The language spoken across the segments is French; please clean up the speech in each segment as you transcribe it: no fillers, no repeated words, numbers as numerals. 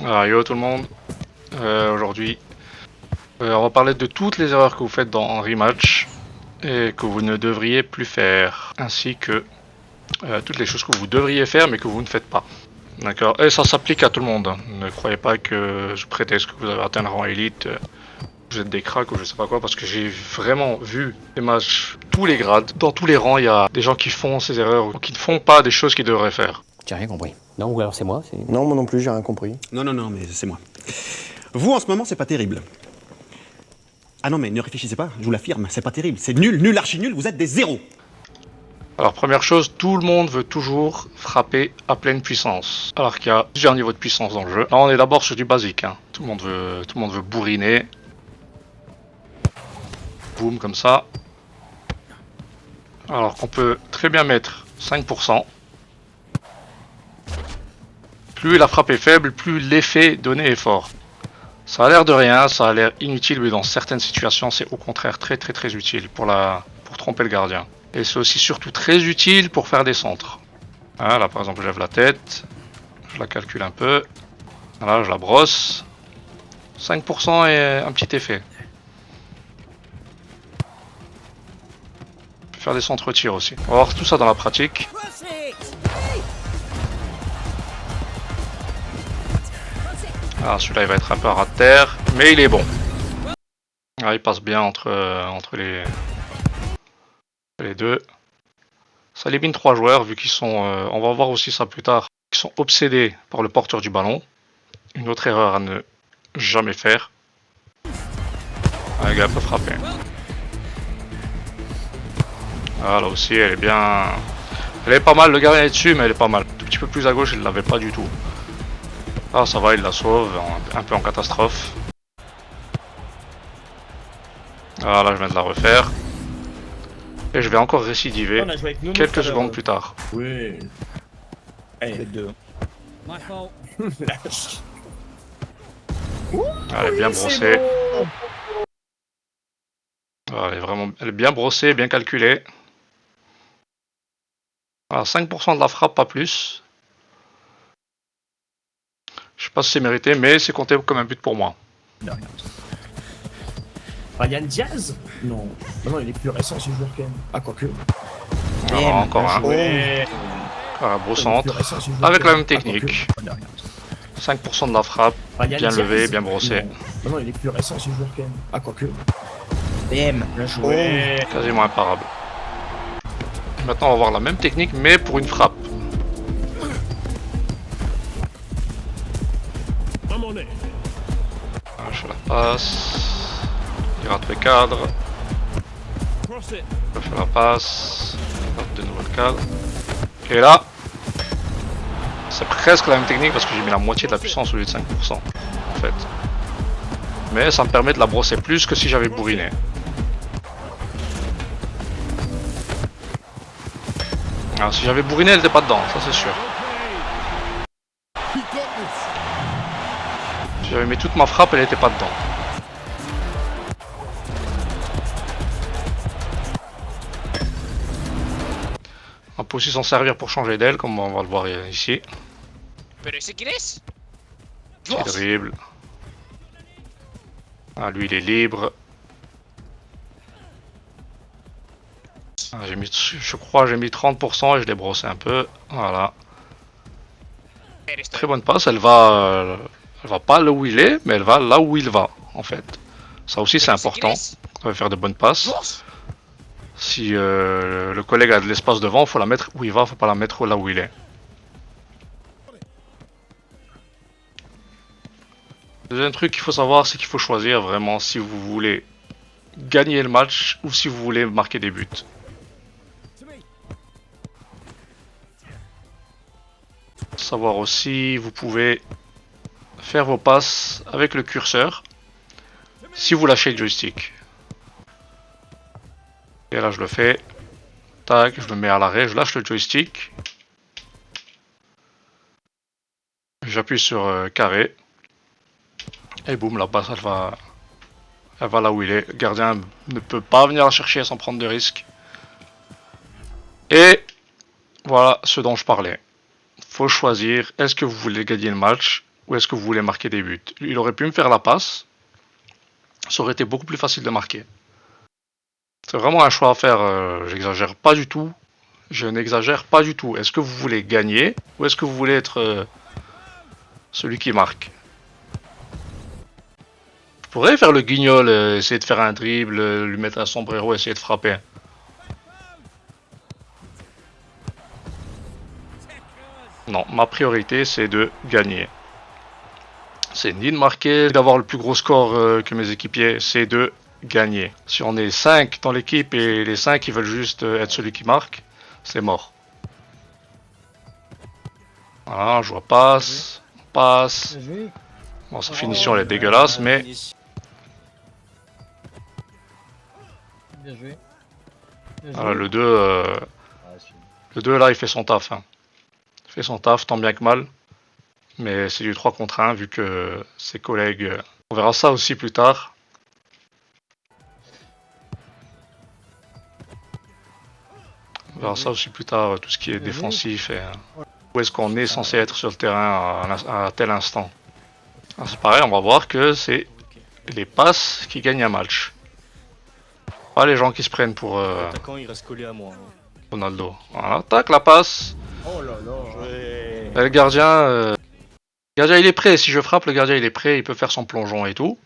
Alors, yo tout le monde, aujourd'hui on va parler de toutes les erreurs que vous faites dans un rematch et que vous ne devriez plus faire, ainsi que toutes les choses que vous devriez faire mais que vous ne faites pas. D'accord. Et ça s'applique à tout le monde. Ne croyez pas que je prétexte que vous avez atteint le rang élite, vous êtes des cracks ou je sais pas quoi, parce que j'ai vraiment vu des matchs, tous les grades, dans tous les rangs, il y a des gens qui font ces erreurs ou qui ne font pas des choses qu'ils devraient faire. J'ai rien compris. Non, ou alors c'est moi. Non, moi non plus, j'ai rien compris. Non, mais c'est moi. Vous, en ce moment, c'est pas terrible. Ah non, mais ne réfléchissez pas, je vous l'affirme, c'est pas terrible. C'est nul, archi nul, vous êtes des zéros. Alors première chose, tout le monde veut toujours frapper à pleine puissance, alors qu'il y a plusieurs niveaux de puissance dans le jeu. Là on est d'abord sur du basique, hein. Tout le monde veut bourriner. Boum, comme ça. Alors qu'on peut très bien mettre 5%. Plus la frappe est faible, plus l'effet donné est fort. Ça a l'air de rien, ça a l'air inutile, mais dans certaines situations c'est au contraire très utile pour tromper le gardien. Et c'est aussi surtout très utile pour faire des centres. Ah, là par exemple je lève la tête, je la calcule un peu, là je la brosse, 5% et un petit effet. Je peux faire des centres tir aussi. On va voir tout ça dans la pratique. Ah, celui-là il va être un peu à ras de terre, mais il est bon. Ah, il passe bien entre les deux. Ça élimine 3 joueurs vu qu'ils sont, on va voir aussi ça plus tard, ils sont obsédés par le porteur du ballon. Une autre erreur à ne jamais faire. Ah, le gars peut frapper. Ah, là aussi elle est bien... Elle est pas mal, le gardien est dessus mais elle est pas mal. Un tout petit peu plus à gauche il ne l'avait pas du tout. Ah ça va, il la sauve, un peu en catastrophe. Ah là je viens de la refaire. Et je vais encore récidiver quelques secondes plus tard. Oui. Allez, deux. Elle est bien brossée. Ah, elle est bien brossée, bien calculée. Alors 5% de la frappe, pas plus. Je sais pas si c'est mérité, mais c'est compté comme un but pour moi. Ryan Diaz? Non. Non, il est plus récent ce joueur quand même. Ah, quoique. Ah, encore un. Ouais. Un beau centre. Avec la même technique. 5% de la frappe, bien levé, bien brossé. Non, il est plus récent ce joueur quand même. Ah, quoique. BM, bien joué. Quasiment imparable. Maintenant on va voir la même technique mais pour une frappe. Ah, je la passe. Il rate le cadre. Je fais la passe. Rate de nouveau le cadre. Et là, c'est presque la même technique parce que j'ai mis la moitié de la puissance au lieu de 5% en fait. Mais ça me permet de la brosser plus que si j'avais bourriné. Alors, si j'avais bourriné, elle n'était pas dedans, ça c'est sûr. Si j'avais mis toute ma frappe, elle n'était pas dedans. On peut aussi s'en servir pour changer d'aile, comme on va le voir ici. C'est terrible. Ah, lui il est libre. Ah, je crois j'ai mis 30% et je l'ai brossé un peu. Voilà. Très bonne passe, elle va pas là où il est, mais elle va là où il va en fait. Ça aussi c'est important. On va faire de bonnes passes. Si le collègue a de l'espace devant, faut la mettre où il va, faut pas la mettre là où il est. Deuxième truc qu'il faut savoir, c'est qu'il faut choisir vraiment si vous voulez gagner le match ou si vous voulez marquer des buts. Savoir aussi, vous pouvez faire vos passes avec le curseur si vous lâchez le joystick. Et là je le fais, tac, je le mets à l'arrêt, je lâche le joystick, j'appuie sur carré, et boum, la passe elle va là où il est. Le gardien ne peut pas venir la chercher sans prendre de risques. Et voilà ce dont je parlais. Faut choisir, est-ce que vous voulez gagner le match ou est-ce que vous voulez marquer des buts? Il aurait pu me faire la passe, ça aurait été beaucoup plus facile de marquer. C'est vraiment un choix à faire, j'exagère pas du tout. Je n'exagère pas du tout. Est-ce que vous voulez gagner ou est-ce que vous voulez être celui qui marque? Je pourrais faire le guignol, essayer de faire un dribble, lui mettre un sombrero, essayer de frapper. Non, ma priorité c'est de gagner. C'est ni de marquer, d'avoir le plus gros score que mes équipiers, c'est de gagner. Si on est 5 dans l'équipe et les 5 ils veulent juste être celui qui marque, c'est mort. Voilà, je vois passe, passe. Bon, sa finition elle est dégueulasse, mais Bien joué. voilà, le 2 là il fait son taf. Hein. Il fait son taf tant bien que mal. Mais c'est du 3 contre 1 vu que ses collègues... On verra ça aussi plus tard. On verra ça aussi plus tard, tout ce qui est défensif et où est-ce qu'on est censé être sur le terrain à tel instant. Alors c'est pareil, on va voir que c'est les passes qui gagnent un match. Pas les gens qui se prennent pour L'attaquant il reste collé à moi. Ronaldo. Voilà, tac, la passe. Oh là là. Ouais. Et le gardien... Le gardien il est prêt, si je frappe le gardien il est prêt, il peut faire son plongeon et tout.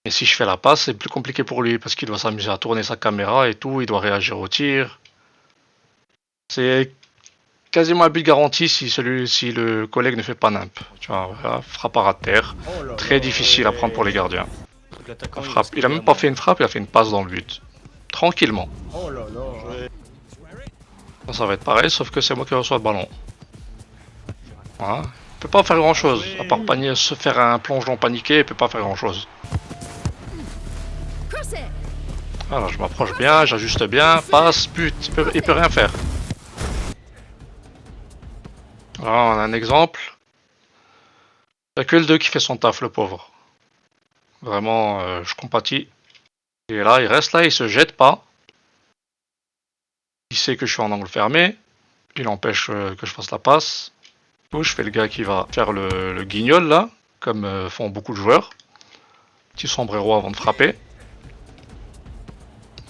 Et si je fais la passe c'est plus compliqué pour lui parce qu'il doit s'amuser à tourner sa caméra et tout, il doit réagir au tir. C'est quasiment un but garanti si le collègue ne fait pas nimp. Tu vois, voilà, frappe à ras de terre. Oh là Très là. difficile à prendre pour les gardiens. L'attaquant, Frappe. Il a même pas fait une frappe, il a fait une passe dans le but. Tranquillement. Oh là là. Ça va être pareil sauf que c'est moi qui reçois le ballon. Voilà. Il peut pas faire grand chose, à part se faire un plongeon paniqué, il peut pas faire grand chose. Voilà, je m'approche bien, j'ajuste bien, passe, but, il peut rien faire. Voilà, on a un exemple. Il n'y a que le 2 qui fait son taf, le pauvre. Vraiment, je compatis. Et là, il reste là, il se jette pas. Il sait que je suis en angle fermé. Il empêche que je fasse la passe. Je fais le gars qui va faire le guignol là, comme font beaucoup de joueurs. Petit sombrero avant de frapper.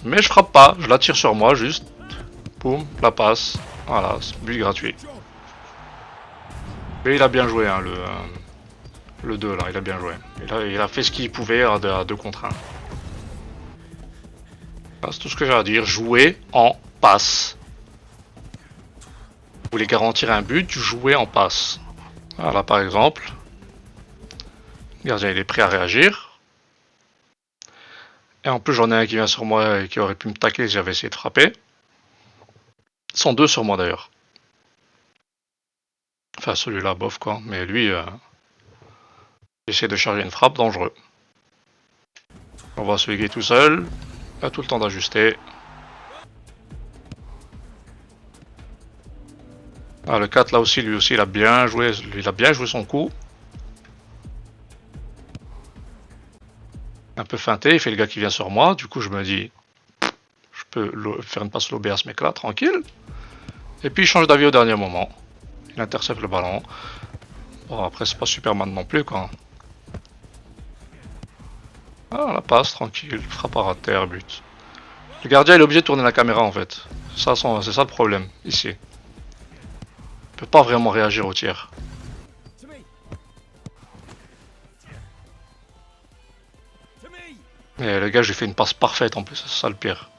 Mais je frappe pas, je la tire sur moi juste. Boum, la passe. Voilà, but gratuit. Et il a bien joué, hein, le 2 là, il a bien joué. Il a fait ce qu'il pouvait à 2 contre 1. C'est tout ce que j'ai à dire, jouer en passe. Vous voulez garantir un but, jouez en passe. Voilà par exemple. Le gardien il est prêt à réagir. Et en plus j'en ai un qui vient sur moi et qui aurait pu me tacler si j'avais essayé de frapper. Ils sont 2 sur moi d'ailleurs. Enfin celui-là bof quoi, mais lui j'essaie de charger une frappe, dangereux. On va celui qui est tout seul. Il a tout le temps d'ajuster. Ah, le 4 là aussi, lui aussi il a bien joué son coup. Un peu feinté, il fait le gars qui vient sur moi, du coup je me dis je peux faire une passe lobée à ce mec là, tranquille. Et puis il change d'avis au dernier moment. Il intercepte le ballon. Bon après c'est pas Superman non plus quoi. Ah la passe, tranquille, frappe à ras de terre, but. Le gardien il est obligé de tourner la caméra en fait. C'est ça le problème, ici. Il peut pas vraiment réagir au tir. Et le gars, je lui fais une passe parfaite en plus, c'est ça le pire.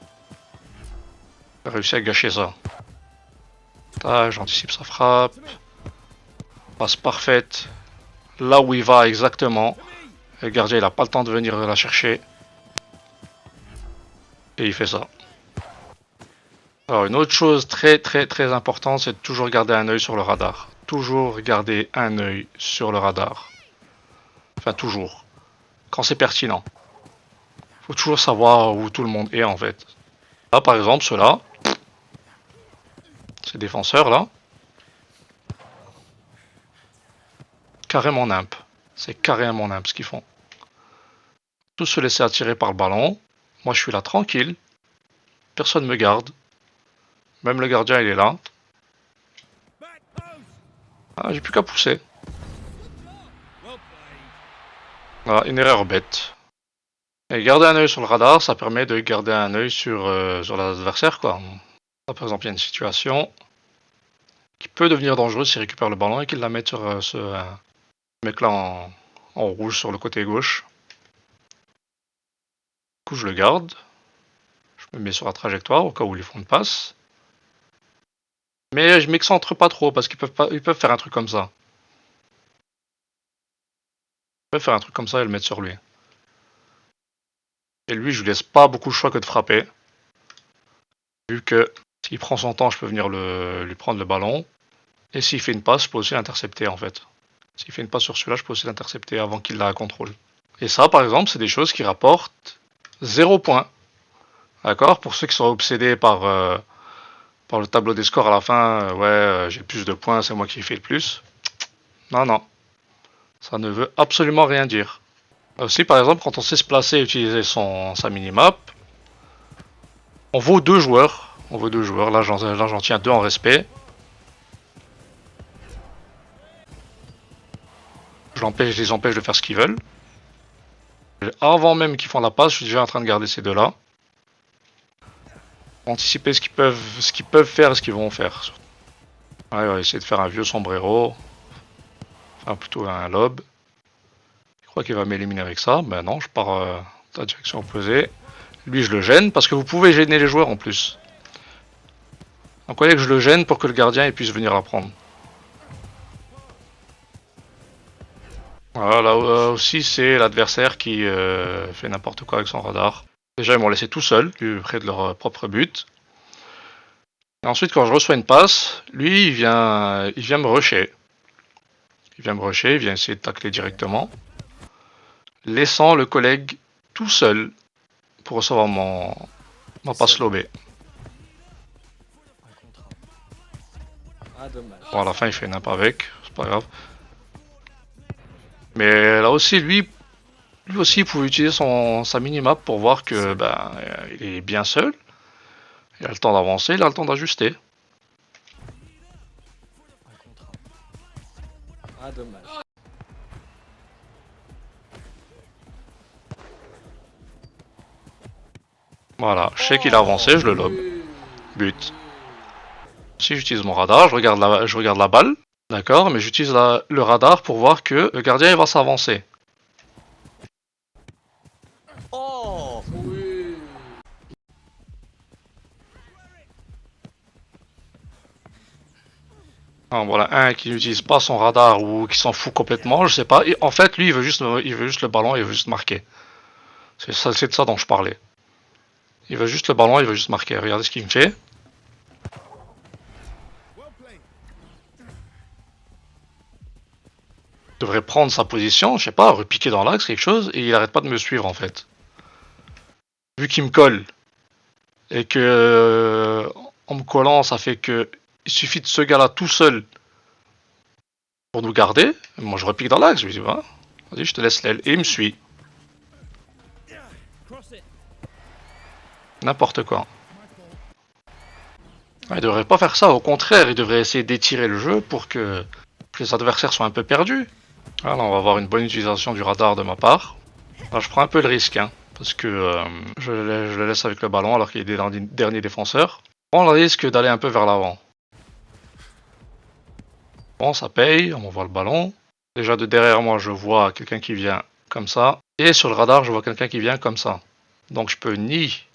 Il a réussi à gâcher ça. Ah, j'anticipe sa frappe. Passe parfaite. Là où il va exactement. Et le gardien, il a pas le temps de venir la chercher. Et il fait ça. Alors une autre chose très importante, c'est de toujours garder un œil sur le radar. Toujours garder un œil sur le radar. Enfin toujours. Quand c'est pertinent. Faut toujours savoir où tout le monde est en fait. Là par exemple ceux-là. Ces défenseurs là. Carrément nimp. C'est carrément nimp ce qu'ils font. Tous se laisser attirer par le ballon. Moi je suis là tranquille. Personne me garde. Même le gardien il est là. Ah j'ai plus qu'à pousser. Voilà, une erreur bête. Et garder un œil sur le radar, ça permet de garder un œil sur l'adversaire, quoi. Là, par exemple, il y a une situation qui peut devenir dangereuse s'il récupère le ballon et qu'il la met sur ce mec-là en rouge sur le côté gauche. Du coup, je le garde. Je me mets sur la trajectoire au cas où ils font une passe. Mais je m'excentre pas trop parce qu'ils peuvent faire un truc comme ça. Ils peuvent faire un truc comme ça et le mettre sur lui. Et lui, je lui laisse pas beaucoup de choix que de frapper. Vu que s'il prend son temps, je peux venir lui prendre le ballon. Et s'il fait une passe, je peux aussi l'intercepter en fait. S'il fait une passe sur celui-là, je peux aussi l'intercepter avant qu'il la contrôle. Et ça, par exemple, c'est des choses qui rapportent 0 points. D'accord? Pour ceux qui sont obsédés par le tableau des scores à la fin, j'ai plus de points, c'est moi qui ai fait le plus. Non, non. Ça ne veut absolument rien dire. Aussi, par exemple, quand on sait se placer et utiliser sa minimap, on vaut 2 joueurs. On vaut 2 joueurs. Là, j'en tiens 2 en respect. Je les empêche de faire ce qu'ils veulent. Avant même qu'ils font la passe, je suis déjà en train de garder ces deux-là. Anticiper ce qu'ils peuvent faire et ce qu'ils vont faire. Ouais, on va essayer de faire un vieux sombrero. Enfin, plutôt un lob. Je crois qu'il va m'éliminer avec ça. Ben non, je pars dans la direction opposée. Lui, je le gêne parce que vous pouvez gêner les joueurs en plus. Donc, vous voyez que je le gêne pour que le gardien puisse venir la prendre. Voilà, là aussi, c'est l'adversaire qui fait n'importe quoi avec son radar. Déjà, ils m'ont laissé tout seul, près de leur propre but. Et ensuite, quand je reçois une passe, lui, il vient me rusher. Il vient essayer de tacler directement. Laissant le collègue tout seul pour recevoir ma passe lobée. Ah, dommage. Bon, à la fin, il fait n'importe avec, c'est pas grave. Mais là aussi, lui aussi, il pouvait utiliser sa minimap pour voir que il est bien seul. Il a le temps d'avancer, il a le temps d'ajuster. Ah, dommage. Voilà, je sais qu'il a avancé, je le lobe. But. Si j'utilise mon radar, je regarde la balle. D'accord, mais j'utilise le radar pour voir que le gardien il va s'avancer. Oh oui. Alors, voilà, un qui n'utilise pas son radar ou qui s'en fout complètement, je sais pas. Et en fait, lui, il veut juste le ballon, il veut juste marquer. C'est de ça dont je parlais. Il veut juste le ballon, il veut juste marquer. Regardez ce qu'il me fait. Il devrait prendre sa position, je sais pas, repiquer dans l'axe, quelque chose, et il arrête pas de me suivre en fait. Vu qu'il me colle, et que en me collant, ça fait que il suffit de ce gars-là tout seul pour nous garder. Moi je repique dans l'axe, je lui dis, vas-y, je te laisse l'aile. Et il me suit. N'importe quoi. Il devrait pas faire ça, au contraire, il devrait essayer d'étirer le jeu pour que les adversaires soient un peu perdus. Là, on va avoir une bonne utilisation du radar de ma part. Là, je prends un peu le risque, parce que je le laisse avec le ballon alors qu'il est le dernier défenseur. Je prends le risque d'aller un peu vers l'avant. Bon, ça paye, on m'envoie le ballon. Déjà de derrière moi, je vois quelqu'un qui vient comme ça. Et sur le radar, je vois quelqu'un qui vient comme ça. Donc je peux ni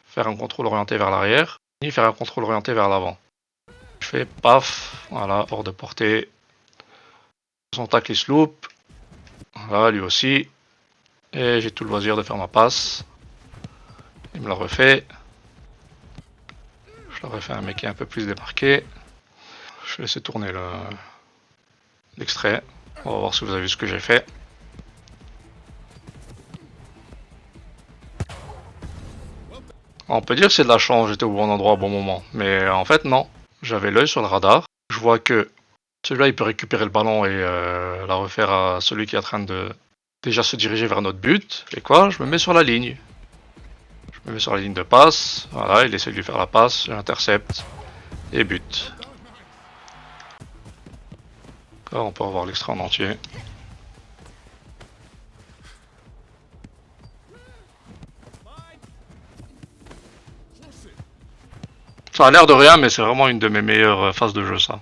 faire un contrôle orienté vers l'arrière, ni faire un contrôle orienté vers l'avant. Je fais paf, voilà, hors de portée. Son tacle il se loupe. Voilà, lui aussi. Et j'ai tout le loisir de faire ma passe. Il me la refait. Je leur ai fait un mec qui est un peu plus démarqué. Je vais laisser tourner l'extrait. On va voir si vous avez vu ce que j'ai fait. On peut dire que c'est de la chance, j'étais au bon endroit au bon moment. Mais en fait, non. J'avais l'œil sur le radar. Je vois que celui-là, il peut récupérer le ballon et la refaire à celui qui est en train de déjà se diriger vers notre but. Et quoi? Je me mets sur la ligne. Je me mets sur la ligne de passe. Voilà, il essaie de lui faire la passe. J'intercepte. Et but. D'accord, on peut revoir l'extrait en entier. Ça a l'air de rien, mais c'est vraiment une de mes meilleures phases de jeu, ça.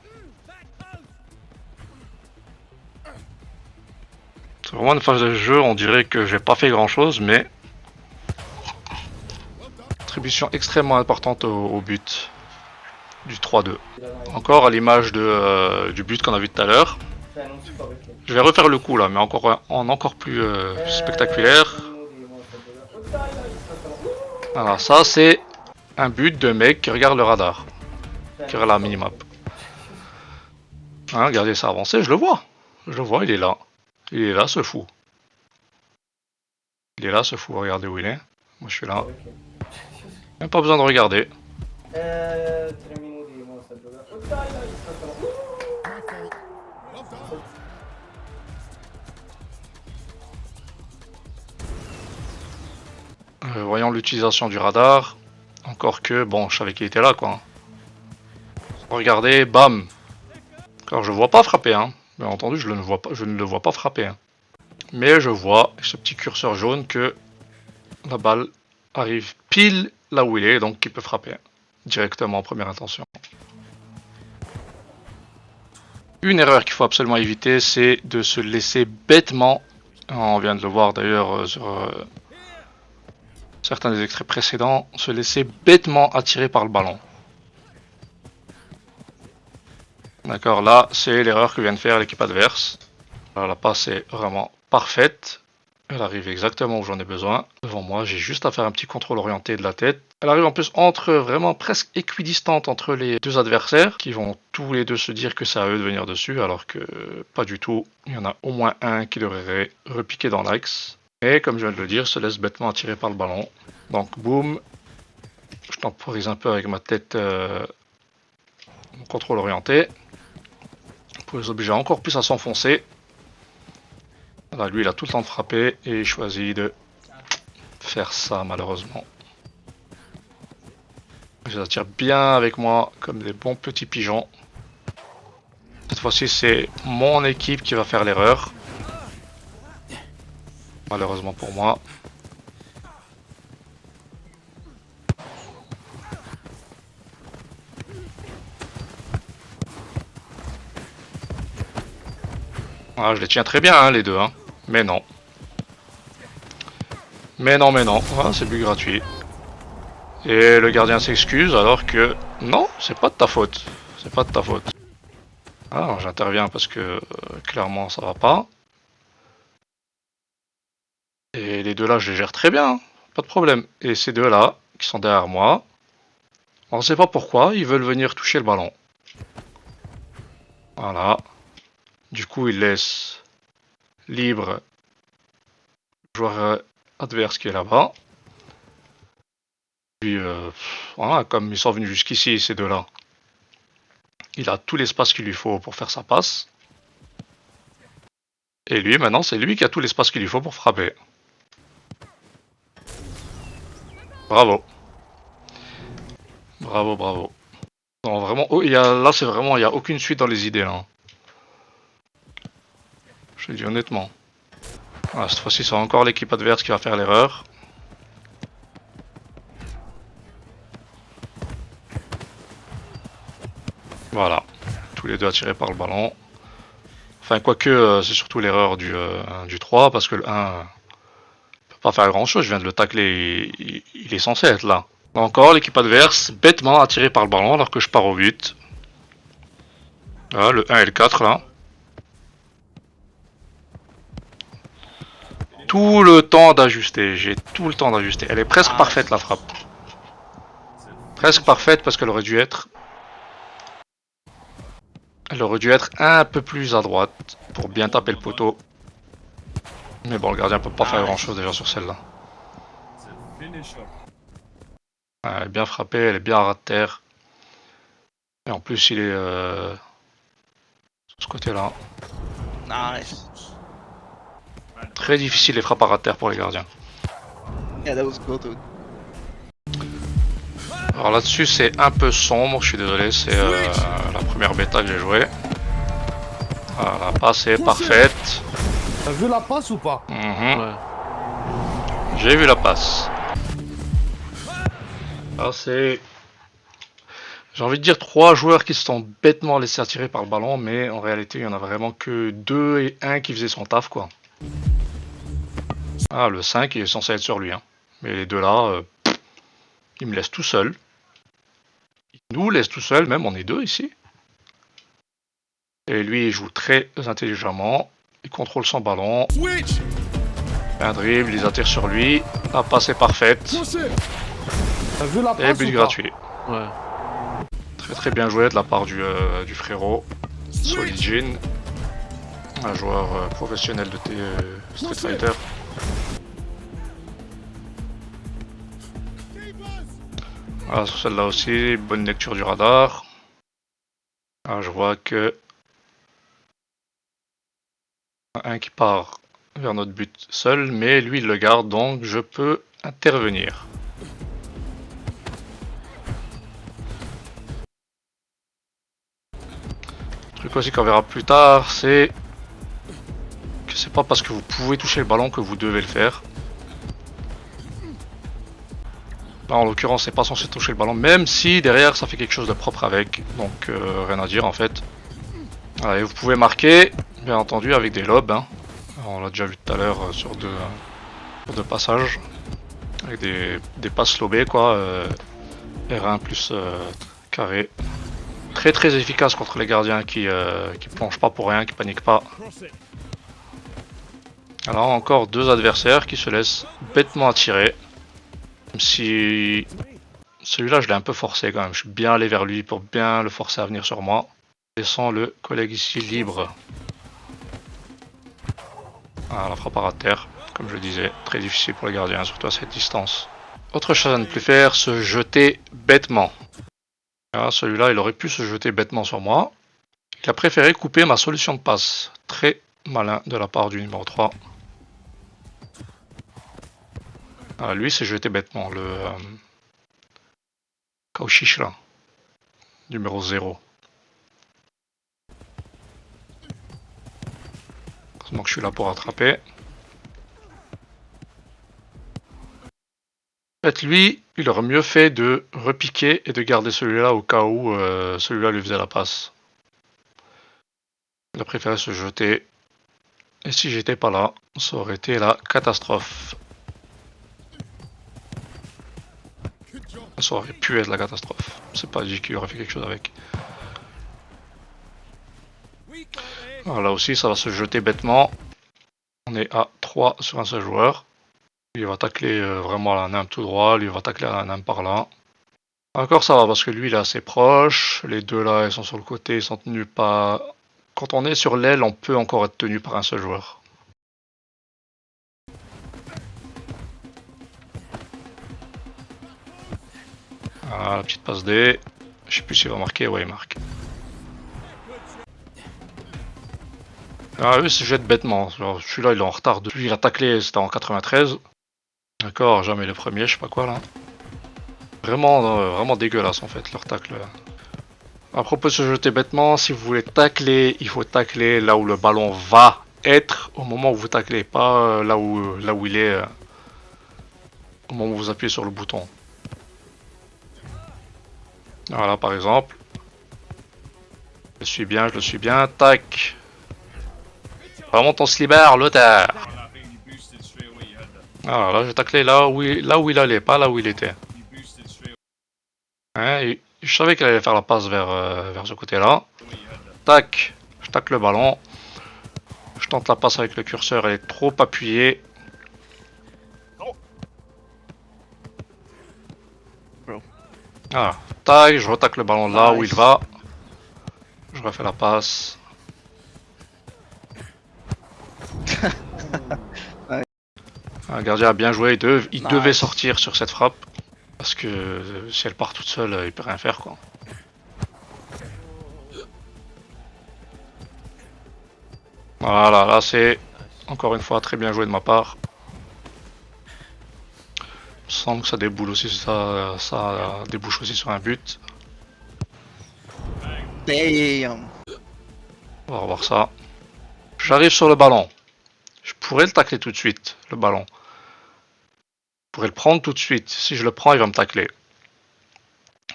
C'est vraiment une phase de jeu, on dirait que j'ai pas fait grand chose, mais contribution extrêmement importante au but du 3-2. Encore à l'image du but qu'on a vu tout à l'heure. Je vais refaire le coup là, mais encore plus spectaculaire. Voilà, ça c'est un but de mec qui regarde le radar, qui regarde la minimap. Hein, regardez ça avancer, je le vois, il est là. Il est là, ce fou. Il est là, ce fou, regardez où il est. Moi je suis là. Même pas besoin de regarder. Voyons l'utilisation du radar. Encore que, bon, je savais qu'il était là, quoi. Regardez, bam. Alors je vois pas frapper, hein. Bien entendu, je ne le vois pas frapper. Hein. Mais je vois, ce petit curseur jaune, que la balle arrive pile là où il est, donc il peut frapper. Directement en première intention. Une erreur qu'il faut absolument éviter, c'est de se laisser bêtement, on vient de le voir d'ailleurs sur certains des extraits précédents, se laisser bêtement attirer par le ballon. D'accord, là c'est l'erreur que vient de faire l'équipe adverse. La passe est vraiment parfaite. Elle arrive exactement où j'en ai besoin. Devant moi, j'ai juste à faire un petit contrôle orienté de la tête. Elle arrive en plus vraiment presque équidistante entre les deux adversaires qui vont tous les deux se dire que c'est à eux de venir dessus alors que pas du tout. Il y en a au moins un qui devrait repiquer dans l'axe. Et comme je viens de le dire, se laisse bêtement attirer par le ballon. Donc boum, je temporise un peu avec ma tête, mon contrôle orienté. Pour les obliger encore plus à s'enfoncer. Là, lui, il a tout le temps de frapper et il choisit de faire ça, malheureusement. Je les attire bien avec moi comme des bons petits pigeons. Cette fois-ci, c'est mon équipe qui va faire l'erreur. Malheureusement pour moi. Ah, je les tiens très bien, hein, les deux. Hein. Mais non. Mais non. Ah, c'est but gratuit. Et le gardien s'excuse alors que... Non, c'est pas de ta faute. C'est pas de ta faute. Ah, j'interviens parce que clairement ça va pas. Et les deux là, je les gère très bien. Hein. Pas de problème. Et ces deux là, qui sont derrière moi... On ne sait pas pourquoi, ils veulent venir toucher le ballon. Voilà. Du coup, ils laissent libre le joueur adverse qui est là-bas. Puis, voilà, comme ils sont venus jusqu'ici, ces deux-là, il a tout l'espace qu'il lui faut pour faire sa passe. Et lui, maintenant, c'est lui qui a tout l'espace qu'il lui faut pour frapper. Bravo. Bravo. Non, vraiment, oh, là, c'est vraiment, il n'y a aucune suite dans les idées, là. Je le dis honnêtement. Voilà, cette fois-ci, c'est encore l'équipe adverse qui va faire l'erreur. Voilà. Tous les deux attirés par le ballon. Enfin, quoique, c'est surtout l'erreur du 3, parce que le 1 peut pas faire grand-chose. Je viens de le tacler, il est censé être là. Encore l'équipe adverse, bêtement attirée par le ballon, alors que je pars au but. Voilà, le 1 et le 4, là. Tout le temps d'ajuster, j'ai tout le temps d'ajuster. Elle est presque parfaite la frappe. Presque parfaite parce qu'elle aurait dû être... Elle aurait dû être un peu plus à droite pour bien taper le poteau. Mais bon, le gardien peut pas faire grand chose déjà sur celle-là. Elle est bien frappée, elle est bien à ras de terre. Et en plus il est sur ce côté-là. Nice. Très difficile les frappes à ras de terre pour les gardiens. Yeah, that was cool, dude. Alors là-dessus c'est un peu sombre, je suis désolé, c'est la première bêta que j'ai jouée. Voilà, la passe est parfaite. T'as vu la passe ou pas? Ouais. J'ai vu la passe. Alors c'est J'ai envie de dire 3 joueurs qui se sont bêtement laissés attirer par le ballon, mais en réalité, il y en a vraiment que 2 et 1 qui faisaient son taf, quoi. Ah, le 5, il est censé être sur lui, hein. Mais les deux là, ils me laissent tout seul. Ils nous laissent tout seul, même on est 2 ici. Et lui, il joue très intelligemment. Il contrôle son ballon. Un dribble, ils attirent sur lui. La passe est parfaite. T'as vu la Et passe but ou pas? gratuit. Ouais. Très très bien joué de la part du frérot. Solijin. Un joueur professionnel de Street Fighter. Ah, sur celle-là aussi, bonne lecture du radar. Ah, je vois que un qui part vers notre but seul, mais lui il le garde, donc je peux intervenir. Le truc aussi qu'on verra plus tard, c'est que c'est pas parce que vous pouvez toucher le ballon que vous devez le faire. Là, en l'occurrence, c'est pas censé toucher le ballon, même si derrière ça fait quelque chose de propre avec. Donc, rien à dire en fait. Allez, vous pouvez marquer, bien entendu, avec des lobes. Hein. Alors, on l'a déjà vu tout à l'heure sur deux passages. Avec des passes lobées, quoi. R1 plus carré. Très très efficace contre les gardiens qui plongent pas pour rien, qui paniquent pas. Alors, encore 2 adversaires qui se laissent bêtement attirer. Même si celui-là je l'ai un peu forcé quand même, je suis bien allé vers lui pour bien le forcer à venir sur moi. Laissant le collègue ici libre. Ah, la frappe à ras de terre, comme je le disais, très difficile pour les gardiens, surtout à cette distance. Autre chose à ne plus faire, se jeter bêtement. Ah, celui-là il aurait pu se jeter bêtement sur moi. Il a préféré couper ma solution de passe. Très malin de la part du numéro 3. Ah, lui s'est jeté bêtement, le Kaushish là, numéro 0. Heureusement que je suis là pour attraper. En fait, lui, il aurait mieux fait de repiquer et de garder celui-là au cas où celui-là lui faisait la passe. Il a préféré se jeter. Et si j'étais pas là, ça aurait été la catastrophe. Ça aurait pu être la catastrophe. C'est pas dit qu'il aurait fait quelque chose avec. Alors là aussi, ça va se jeter bêtement. On est à 3 sur un seul joueur. Lui, il va tacler vraiment à la name tout droit. Lui, il va tacler à la name par là. Encore ça va parce que lui, il est assez proche. Les deux là, ils sont sur le côté. Ils sont tenus par... Quand on est sur l'aile, on peut encore être tenu par un seul joueur. Ah, la petite passe D. Je sais plus s'il va marquer. Ouais, il marque. Ah, eux, se jettent bêtement. Celui-là, il est en retard. Lui, il a taclé, c'était en 93. D'accord, jamais le premier, je sais pas quoi là. Vraiment, vraiment dégueulasse en fait, leur tacle. À propos de se jeter bêtement, si vous voulez tacler, il faut tacler là où le ballon va être au moment où vous taclez, pas là où il est au moment où vous appuyez sur le bouton. Voilà, par exemple. Je le suis bien, tac. Vraiment ton slibard, l'auteur. Alors là, j'ai taclé là où il allait, pas là où il était. Hein, je savais qu'il allait faire la passe vers ce côté-là. Tac, je tacle le ballon. Je tente la passe avec le curseur, elle est trop appuyée. Voilà, tac, je retacle le ballon là où il va. Je refais la passe. Un gardien a bien joué, il devait sortir sur cette frappe. Parce que si elle part toute seule, il peut rien faire quoi. Voilà, là c'est encore une fois très bien joué de ma part. Il me semble que ça déboule aussi, ça débouche aussi sur un but. Damn. On va revoir ça. J'arrive sur le ballon. Je pourrais le tacler tout de suite, le ballon. Je pourrais le prendre tout de suite. Si je le prends, il va me tacler.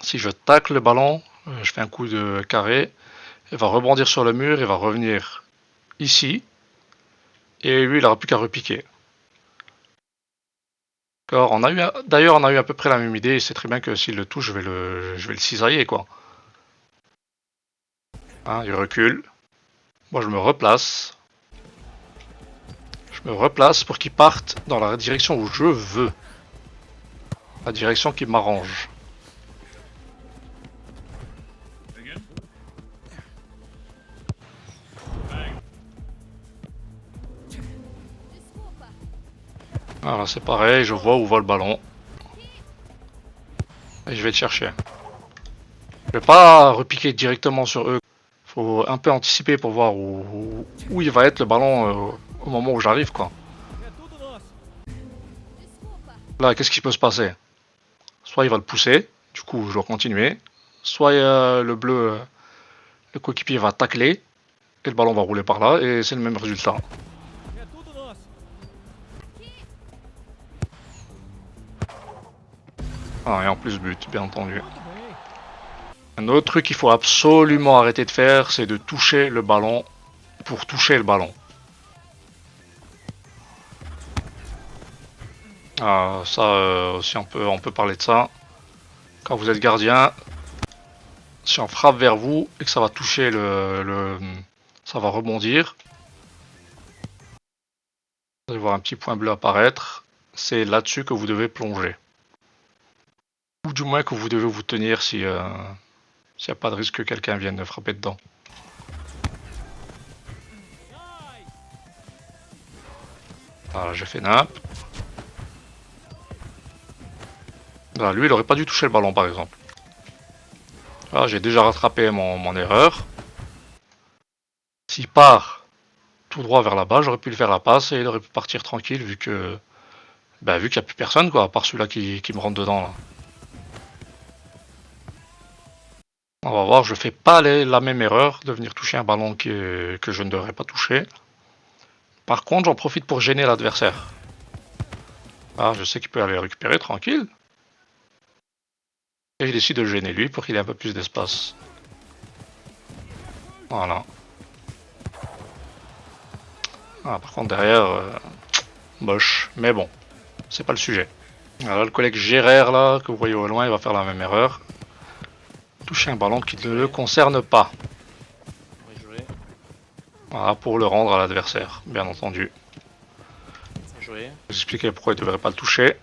Si je tacle le ballon, Je fais un coup de carré. Il va rebondir sur le mur, il va revenir ici. Et lui, il n'aura plus qu'à repiquer. D'ailleurs, on a eu à peu près la même idée. Il sait très bien que s'il le touche, je vais le cisailler, quoi. Hein, il recule. Moi, je me replace. Je me replace pour qu'il parte dans la direction où je veux. La direction qui m'arrange. Voilà, c'est pareil, je vois où va le ballon. Et je vais le chercher. Je vais pas repiquer directement sur eux. Faut un peu anticiper pour voir où il va être le ballon au moment où j'arrive, quoi. Là, qu'est-ce qui peut se passer? Soit il va le pousser, du coup je dois continuer. Soit le bleu, le coéquipier va tacler, et le ballon va rouler par là, et c'est le même résultat. Ah, et en plus but, bien entendu. Un autre truc qu'il faut absolument arrêter de faire, c'est de toucher le ballon pour toucher le ballon. Ah, ça aussi on peut parler de ça. Quand vous êtes gardien, si on frappe vers vous et que ça va toucher ça va rebondir. Vous allez voir un petit point bleu apparaître. C'est là-dessus que vous devez plonger. Ou du moins que vous devez vous tenir si s'il n'y a pas de risque que quelqu'un vienne frapper dedans. Voilà, j'ai fait nimp. Là, lui, il aurait pas dû toucher le ballon, par exemple. Là, j'ai déjà rattrapé mon erreur. S'il part tout droit vers là-bas, j'aurais pu le faire la passe et il aurait pu partir tranquille vu que... Bah, vu qu'il n'y a plus personne, quoi, à part celui-là qui me rentre dedans, là. On va voir, je fais pas la même erreur de venir toucher un ballon que je ne devrais pas toucher. Par contre, j'en profite pour gêner l'adversaire. Ah, je sais qu'il peut aller récupérer tranquille. Et je décide de le gêner lui pour qu'il ait un peu plus d'espace. Voilà. Ah, par contre derrière, moche. Mais bon, c'est pas le sujet. Alors le collègue Gérard là, que vous voyez au loin, il va faire la même erreur. Toucher un ballon qui ne le concerne pas. Voilà, pour le rendre à l'adversaire, bien entendu. Je vais vous expliquer pourquoi il ne devrait pas le toucher.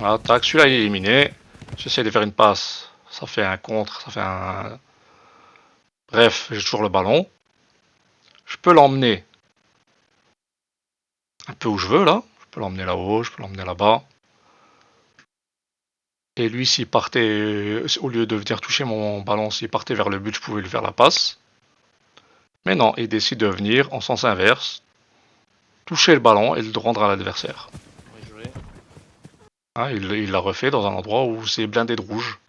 Voilà, tac, celui-là il est éliminé. J'essaie de faire une passe, ça fait un contre, ça fait un... Bref, j'ai toujours le ballon. Je peux l'emmener un peu où je veux là. Je peux l'emmener là-haut, je peux l'emmener là-bas. Et lui, s'il partait, au lieu de venir toucher mon ballon, s'il partait vers le but, je pouvais lui faire la passe. Mais non, il décide de venir en sens inverse, toucher le ballon et le rendre à l'adversaire. Hein, il l'a refait dans un endroit où c'est blindé de rouge.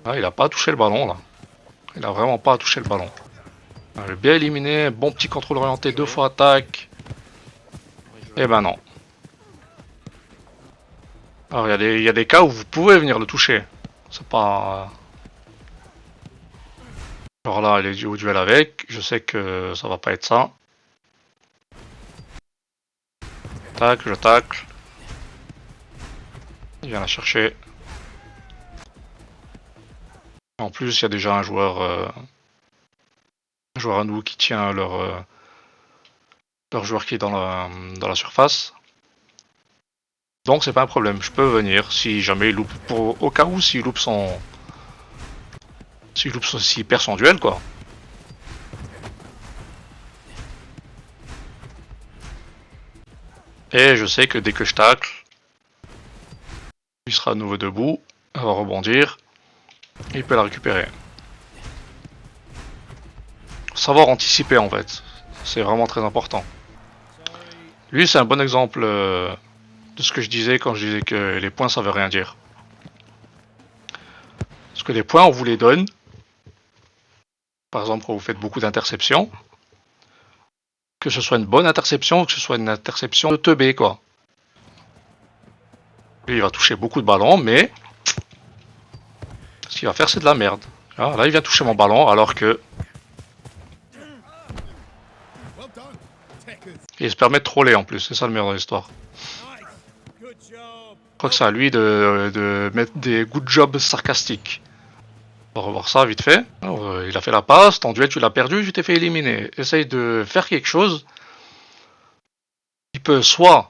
Ah, il a pas touché le ballon là. Il a vraiment pas touché le ballon. J'ai bien éliminé, bon petit contrôle orienté, 2 fois attaque. Et ben non. Alors il y a des cas où vous pouvez venir le toucher. C'est pas... Genre là, il est au duel avec. Je sais que ça va pas être ça. Tac, je tacle. Il vient la chercher. En plus, il y a déjà un joueur à nous qui tient leur joueur qui est dans la surface. Donc c'est pas un problème, je peux venir si jamais il loupe, au cas où s'il loupe s'il perd son duel quoi. Et je sais que dès que je tacle, il sera à nouveau debout, il va rebondir, et il peut la récupérer. Savoir anticiper en fait, c'est vraiment très important. Lui c'est un bon exemple de ce que je disais quand je disais que les points ça veut rien dire. Parce que les points on vous les donne, par exemple quand vous faites beaucoup d'interceptions, que ce soit une bonne interception ou que ce soit une interception de teubé quoi. Lui, il va toucher beaucoup de ballons, mais ce qu'il va faire, c'est de la merde. Ah, là, il vient toucher mon ballon, alors que... Et il se permet de troller en plus, c'est ça le meilleur de l'histoire. Je crois que c'est à lui de mettre des good jobs sarcastiques. On va revoir ça vite fait. Alors, il a fait la passe, ton duel tu l'as perdu, tu t'es fait éliminer. Essaye de faire quelque chose. Il peut soit...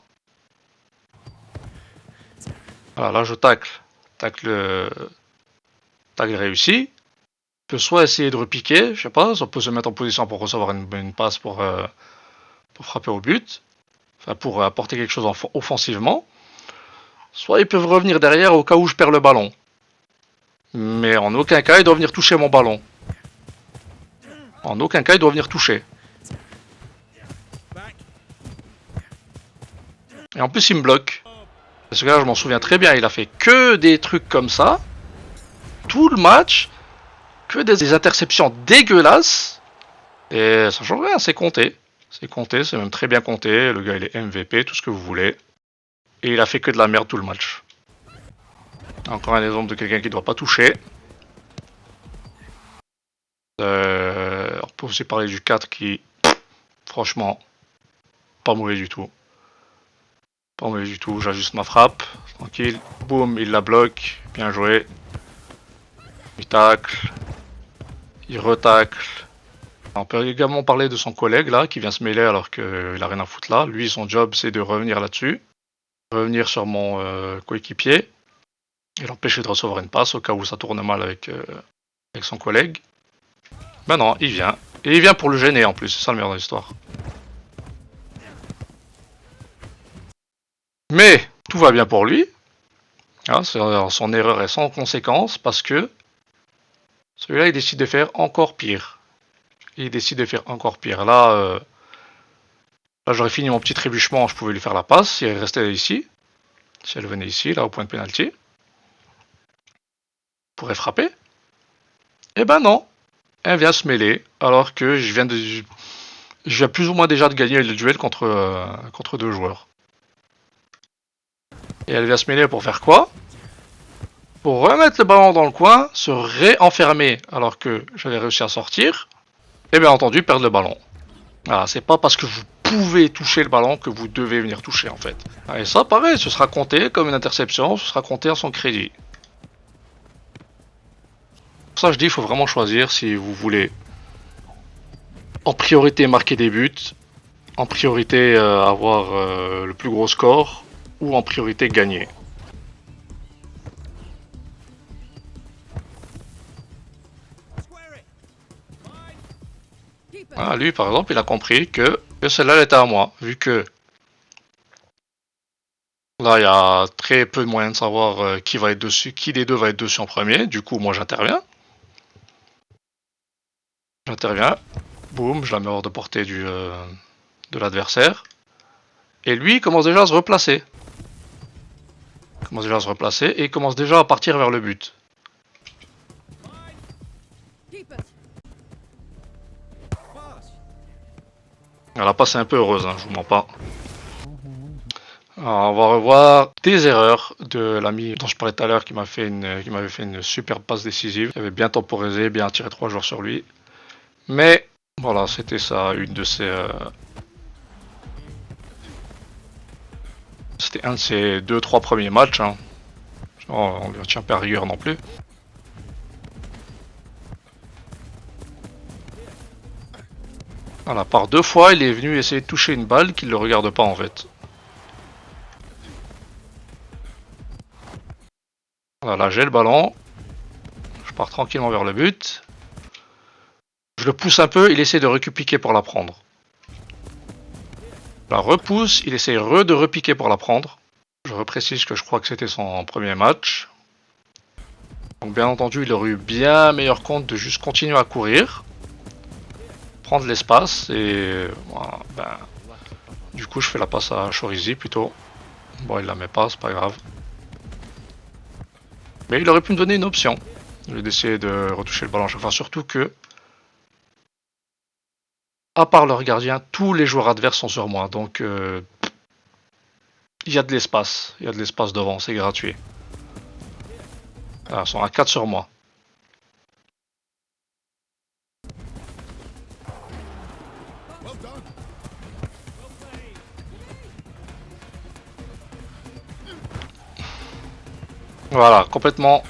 Voilà, là je tacle. Tacle réussi. Il peut soit essayer de repiquer, je sais pas, ça peut se mettre en position pour recevoir une passe pour frapper au but. Enfin, pour apporter quelque chose offensivement. Soit ils peuvent revenir derrière au cas où je perds le ballon. Mais en aucun cas, il doit venir toucher mon ballon. En aucun cas, il doit venir toucher. Et en plus, il me bloque. Parce que là, je m'en souviens très bien, il a fait que des trucs comme ça. Tout le match. Que des interceptions dégueulasses. Et ça change rien, c'est compté. C'est compté, c'est même très bien compté. Le gars, il est MVP, tout ce que vous voulez. Et il a fait que de la merde tout le match. Encore un exemple de quelqu'un qui ne doit pas toucher. On peut aussi parler du 4 qui, franchement, pas mauvais du tout. Pas mauvais du tout, j'ajuste ma frappe. Tranquille. Boum, il la bloque. Bien joué. Il tacle. Il retacle. On peut également parler de son collègue là, qui vient se mêler alors qu'il a rien à foutre là. Lui, son job, c'est de revenir là-dessus. Revenir sur mon coéquipier. Et l'empêcher de recevoir une passe au cas où ça tourne mal avec son collègue. Ben non, il vient. Et il vient pour le gêner en plus, c'est ça le meilleur de l'histoire. Mais tout va bien pour lui. Ah, son erreur est sans conséquence parce que celui-là il décide de faire encore pire. Il décide de faire encore pire. Là j'aurais fini mon petit trébuchement, je pouvais lui faire la passe si elle restait ici. Si elle venait ici, là au point de pénalty. Pourrait frapper. Eh ben non. Elle vient se mêler alors que je viens plus ou moins déjà de gagner le duel contre deux joueurs. Et elle vient se mêler pour faire quoi? Pour remettre le ballon dans le coin, se réenfermer alors que j'avais réussi à sortir. Et bien entendu perdre le ballon. Voilà, c'est pas parce que vous pouvez toucher le ballon que vous devez venir toucher en fait. Et ça pareil, ce sera compté comme une interception, ce sera compté à son crédit. Pour ça je dis, il faut vraiment choisir si vous voulez en priorité marquer des buts, en priorité avoir le plus gros score, ou en priorité gagner. Ah, lui par exemple, il a compris que celle-là elle était à moi, vu que là il y a très peu de moyens de savoir qui va être dessus, qui des deux va être dessus en premier, du coup moi j'interviens. Boum, je la mets hors de portée de l'adversaire. Et lui il commence déjà à se replacer. Et il commence déjà à partir vers le but. La passe est un peu heureuse, hein, je vous mens pas. Alors, on va revoir des erreurs de l'ami dont je parlais tout à l'heure qui m'avait fait une superbe passe décisive. Il avait bien temporisé, bien attiré 3 joueurs sur lui. Mais voilà, c'était ça, c'était un de ses 2-3 premiers matchs. Hein. On ne lui tient pas à rigueur non plus. Voilà, par 2 fois, il est venu essayer de toucher une balle qui ne le regarde pas en fait. Voilà, là j'ai le ballon. Je pars tranquillement vers le but. Je le pousse un peu, il essaie de repiquer pour la prendre. Je la repousse, il essaie de repiquer pour la prendre. Je reprécise que je crois que c'était son premier match. Donc bien entendu, il aurait eu bien meilleur compte de juste continuer à courir. Prendre l'espace et voilà, du coup je fais la passe à Chorizi plutôt. Bon, il la met pas, c'est pas grave. Mais il aurait pu me donner une option. Au lieu d'essayer de retoucher le ballon à chaque fois, surtout que à part leur gardien, tous les joueurs adverses sont sur moi, donc il y a de l'espace. Il y a de l'espace devant, c'est gratuit. Alors, ils sont à 4 sur moi. Voilà, complètement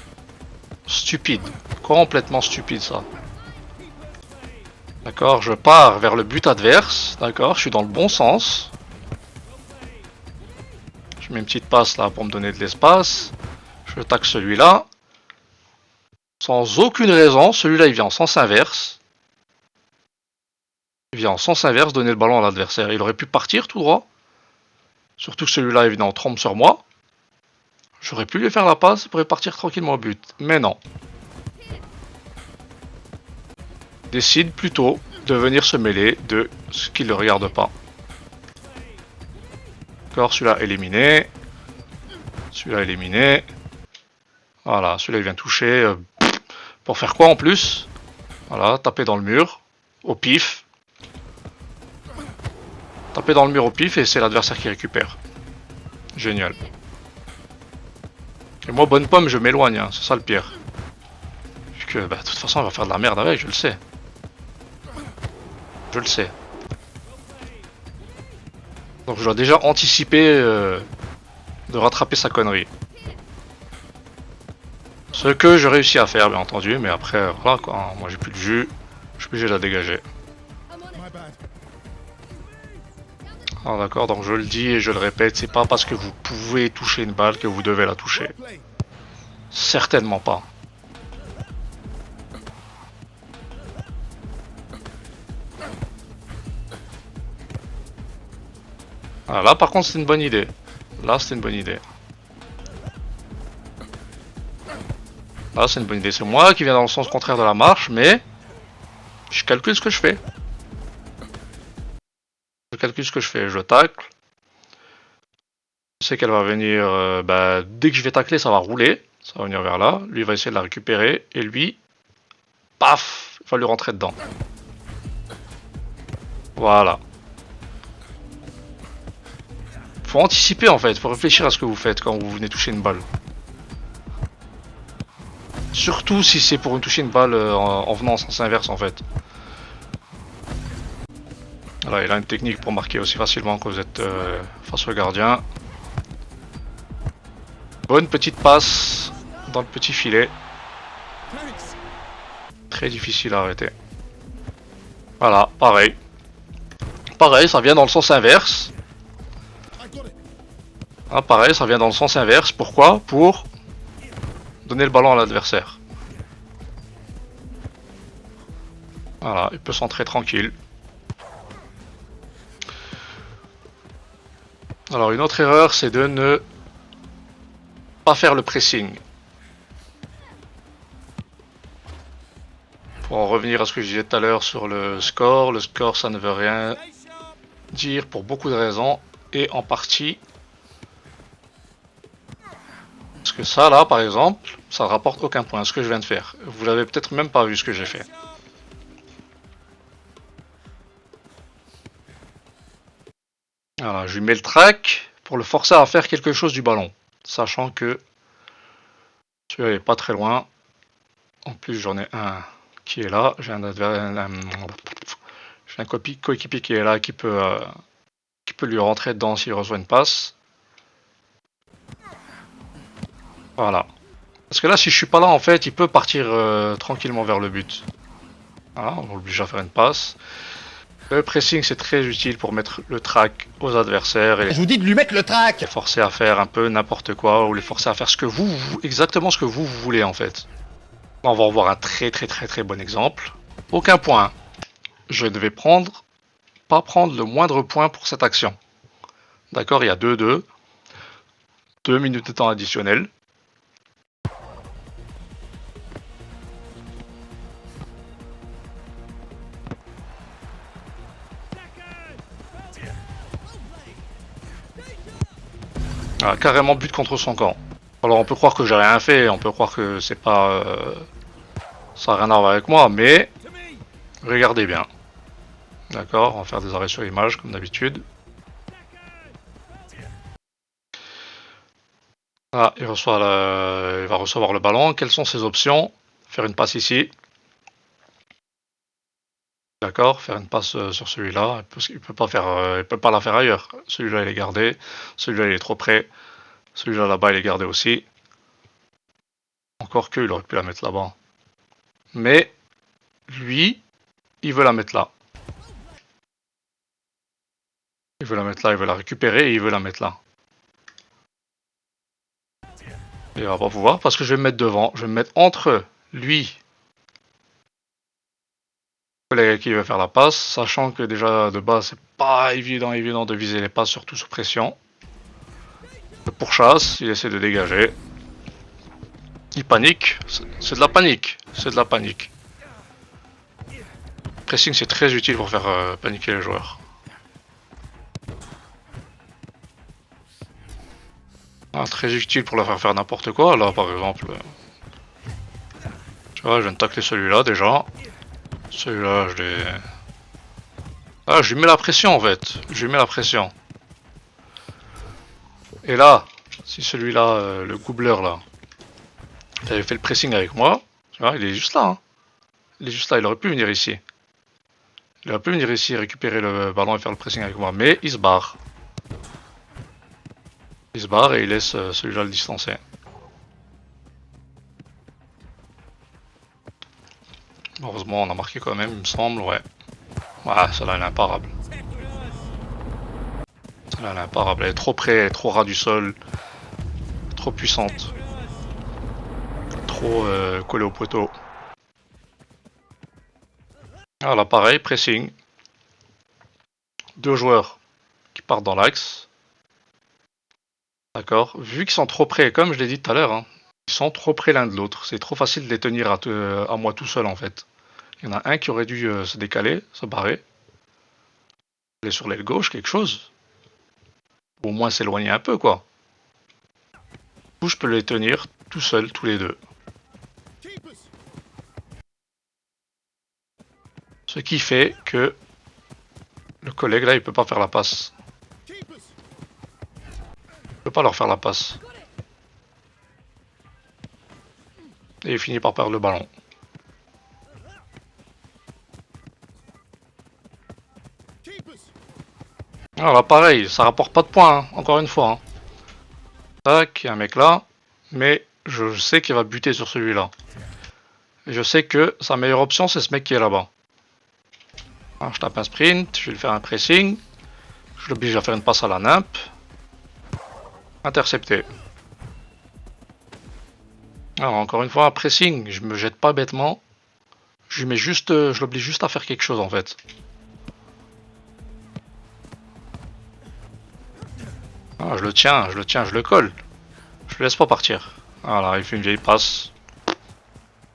stupide. Complètement stupide ça. D'accord, je pars vers le but adverse. D'accord, je suis dans le bon sens. Je mets une petite passe là pour me donner de l'espace. Je tacle celui-là. Sans aucune raison, celui-là il vient en sens inverse. Il vient en sens inverse donner le ballon à l'adversaire. Il aurait pu partir tout droit. Surtout que celui-là évidemment trompe sur moi. J'aurais pu lui faire la passe, il pourrait partir tranquillement au but. Mais non. Il décide plutôt de venir se mêler de ce qui ne le regarde pas. D'accord, celui-là éliminé. Celui-là éliminé. Voilà, celui-là il vient toucher. Pour faire quoi en plus? Voilà, taper dans le mur. Au pif. Taper dans le mur au pif et c'est l'adversaire qui récupère. Génial. Et moi, bonne pomme, je m'éloigne, hein, c'est ça le pire. Puisque, bah, de toute façon, on va faire de la merde avec, je le sais. Je le sais. Donc je dois déjà anticiper de rattraper sa connerie. Ce que je réussis à faire, bien entendu, mais après, voilà quoi, moi j'ai plus de jus, je suis obligé de la dégager. Ah d'accord, donc je le dis et je le répète, c'est pas parce que vous pouvez toucher une balle que vous devez la toucher. Certainement pas. Ah, là par contre c'est une bonne idée. Là c'est une bonne idée. Là c'est une bonne idée. C'est moi qui viens dans le sens contraire de la marche, mais je calcule ce que je fais. Je calcule ce que je fais. Je tacle. Je sais qu'elle va venir... dès que je vais tacler, ça va rouler. Ça va venir vers là. Lui va essayer de la récupérer. Et lui... Paf! Il va lui rentrer dedans. Voilà. Faut anticiper en fait. Faut réfléchir à ce que vous faites quand vous venez toucher une balle. Surtout si c'est pour toucher une balle en venant en sens inverse en fait. Voilà, il a une technique pour marquer aussi facilement quand vous êtes face au gardien. Bonne petite passe dans le petit filet. Très difficile à arrêter. Voilà, pareil. Pareil, ça vient dans le sens inverse. Ah, pareil, ça vient dans le sens inverse. Pourquoi? Pour donner le ballon à l'adversaire. Voilà, il peut s'entrer tranquille. Alors, une autre erreur, c'est de ne pas faire le pressing. Pour en revenir à ce que je disais tout à l'heure sur le score ça ne veut rien dire pour beaucoup de raisons, et en partie parce que ça là par exemple, ça ne rapporte aucun point, ce que je viens de faire. Vous l'avez peut-être même pas vu ce que j'ai fait. Voilà, je lui mets le track pour le forcer à faire quelque chose du ballon, sachant que celui-là est pas très loin. En plus j'en ai un qui est là, j'ai un coéquipier qui est là qui peut lui rentrer dedans s'il reçoit une passe. Voilà. Parce que là si je suis pas là en fait il peut partir tranquillement vers le but. Voilà, on l'oblige à faire une passe. Le pressing c'est très utile pour mettre le track aux adversaires et Je vous dis de lui mettre le track. les forcer à faire un peu n'importe quoi ou les forcer à faire ce que exactement ce que vous voulez en fait. On va revoir un très bon exemple. Aucun point. Je ne vais pas prendre le moindre point pour cette action. D'accord, il y a 2-2. 2 minutes de temps additionnel. Ah, carrément but contre son camp. Alors on peut croire que j'ai rien fait, on peut croire que c'est pas... ça n'a rien à voir avec moi, mais... Regardez bien. D'accord, on va faire des arrêts sur image comme d'habitude. Ah, il va recevoir le ballon. Quelles sont ses options? Faire une passe ici. D'accord, faire une passe sur celui-là. Il peut pas faire, il peut pas la faire ailleurs. Celui-là il est gardé. Celui-là il est trop près. Celui-là là-bas il est gardé aussi. Encore que il aurait pu la mettre là-bas. Mais lui, il veut la mettre là. Il veut la mettre là, il veut la récupérer et il veut la mettre là. Il va pas pouvoir parce que je vais me mettre devant. Je vais me mettre entre lui et le collègue qui veut faire la passe, sachant que déjà de base c'est pas évident de viser les passes, surtout sous pression. Le pourchasse, il essaie de dégager. Il panique, c'est de la panique, c'est de la panique. Pressing c'est très utile pour faire paniquer les joueurs. Ah, très utile pour leur faire n'importe quoi, là par exemple. Tu vois, je viens de tacler celui-là déjà. Celui-là, je l'ai... Ah, je lui mets la pression en fait. Je lui mets la pression. Et là, si celui-là, le goubleur là, il avait fait le pressing avec moi, tu vois, il est juste là. Hein. Il est juste là, il aurait pu venir ici. Il aurait pu venir ici, récupérer le ballon et faire le pressing avec moi, mais il se barre. Il se barre et il laisse celui-là le distancer. Heureusement, on a marqué quand même, il me semble, ouais. Ouais, celle-là, elle est imparable. Celle-là, elle est imparable. Elle est trop près, elle est trop ras du sol. Trop puissante. Trop collée au poteau. Ah, là, pareil, pressing. Deux joueurs qui partent dans l'axe. D'accord. Vu qu'ils sont trop près, comme je l'ai dit tout à l'heure, hein, ils sont trop près l'un de l'autre. C'est trop facile de les tenir à moi tout seul, en fait. Il y en a un qui aurait dû se décaler, se barrer. Aller sur l'aile gauche, quelque chose. Ou au moins s'éloigner un peu, quoi. Du coup, je peux les tenir tout seul, tous les deux. Ce qui fait que le collègue, là, il peut pas faire la passe. Il peut pas leur faire la passe. Et il finit par perdre le ballon. Alors pareil, ça rapporte pas de points, hein, encore une fois. Hein. Tac, il y a un mec là, mais je sais qu'il va buter sur celui-là. Et je sais que sa meilleure option, c'est ce mec qui est là-bas. Alors, je tape un sprint, je vais lui faire un pressing. Je l'oblige à faire une passe à la nimp. Intercepté. Alors encore une fois, un pressing, je me jette pas bêtement. Je l'oblige juste à faire quelque chose en fait. Ah, je le tiens, je le colle. Je le laisse pas partir. Voilà, il fait une vieille passe.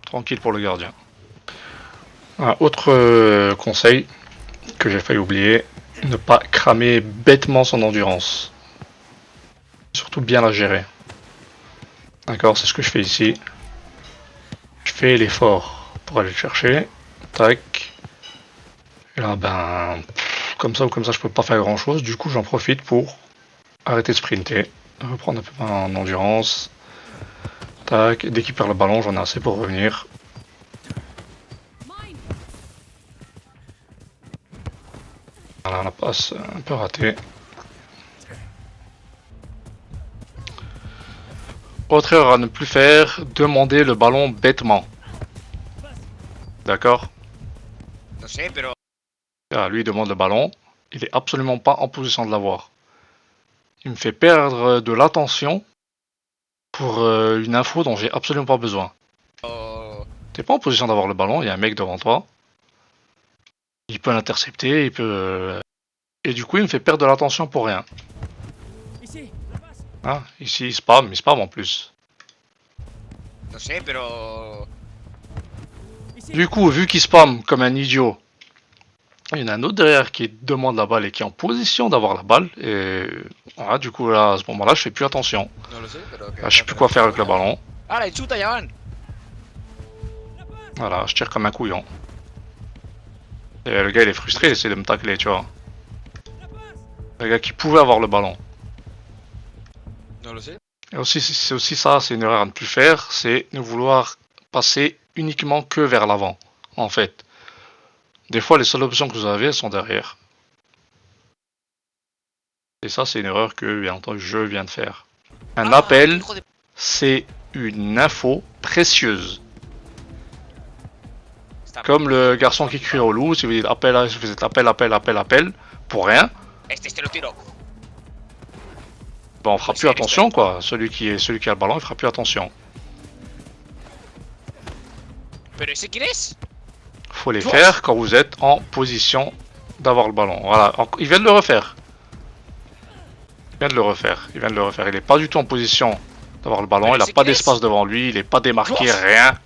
Tranquille pour le gardien. Un autre conseil que j'ai failli oublier, ne pas cramer bêtement son endurance. Surtout bien la gérer. D'accord, c'est ce que je fais ici. Je fais l'effort pour aller le chercher. Tac. Et là, ben, comme ça ou comme ça, je peux pas faire grand chose. Du coup, j'en profite pour arrêter de sprinter. Reprendre un peu en endurance. Tac. Dès qu'il perd le ballon, j'en ai assez pour revenir. Voilà, la passe un peu ratée. Autre erreur à ne plus faire, demander le ballon bêtement. D'accord? Ah, lui il demande le ballon, il est absolument pas en position de l'avoir. Il me fait perdre de l'attention pour une info dont j'ai absolument pas besoin. T'es pas en position d'avoir le ballon, il y a un mec devant toi. Il peut l'intercepter, il peut... Et du coup il me fait perdre de l'attention pour rien. Ah, ici il spam en plus. Du coup, vu qu'il spam comme un idiot, il y en a un autre derrière qui demande la balle et qui est en position d'avoir la balle. Et voilà, du coup là, à ce moment-là, je fais plus attention. Là, je sais plus quoi faire avec le ballon. Voilà, je tire comme un couillon. Et le gars il est frustré, il essaie de me tacler, tu vois. Le gars qui pouvait avoir le ballon. Et aussi, c'est aussi ça, c'est une erreur à ne plus faire, c'est ne vouloir passer uniquement que vers l'avant, en fait. Des fois, les seules options que vous avez, elles sont derrière. Et ça, c'est une erreur que, bien entendu, je viens de faire. Un appel, c'est une info précieuse. Comme le garçon qui crie au loup, si vous dites appel, si vous dites appel, pour rien, ben on fera plus attention quoi. Celui qui a le ballon, il fera plus attention. Faut les faire quand vous êtes en position d'avoir le ballon. Voilà, il vient de le refaire. Il est pas du tout en position d'avoir le ballon, il n'a pas d'espace devant lui, il est pas démarqué, rien.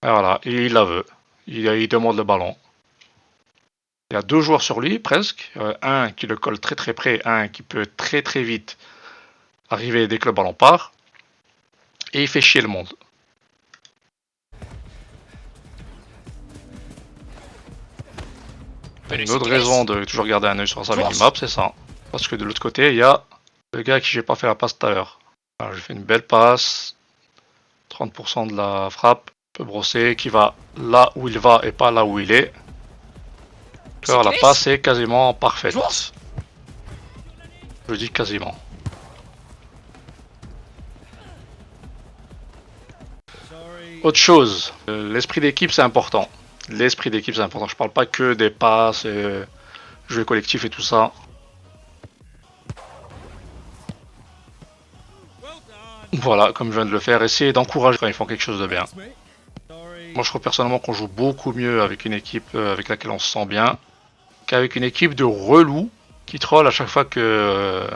Et voilà, il la veut. Il demande le ballon. Il y a 2 joueurs sur lui, presque. Un qui le colle très très près, un qui peut très très vite arriver dès que le ballon part. Et il fait chier le monde. Une autre raison de toujours garder un œil sur sa minimap, c'est ça. Parce que de l'autre côté, il y a le gars à qui j'ai pas fait la passe tout à l'heure. Alors j'ai fait une belle passe. 30% de la frappe. Peu brossé, qui va là où il va et pas là où il est. Alors la passe est quasiment parfaite. Je dis quasiment. Autre chose, l'esprit d'équipe c'est important. L'esprit d'équipe c'est important. Je parle pas que des passes, jeux collectifs et tout ça. Voilà, comme je viens de le faire, essayez d'encourager quand ils font quelque chose de bien. Moi je trouve personnellement qu'on joue beaucoup mieux avec une équipe avec laquelle on se sent bien qu'avec une équipe de relous qui troll à chaque fois qu'un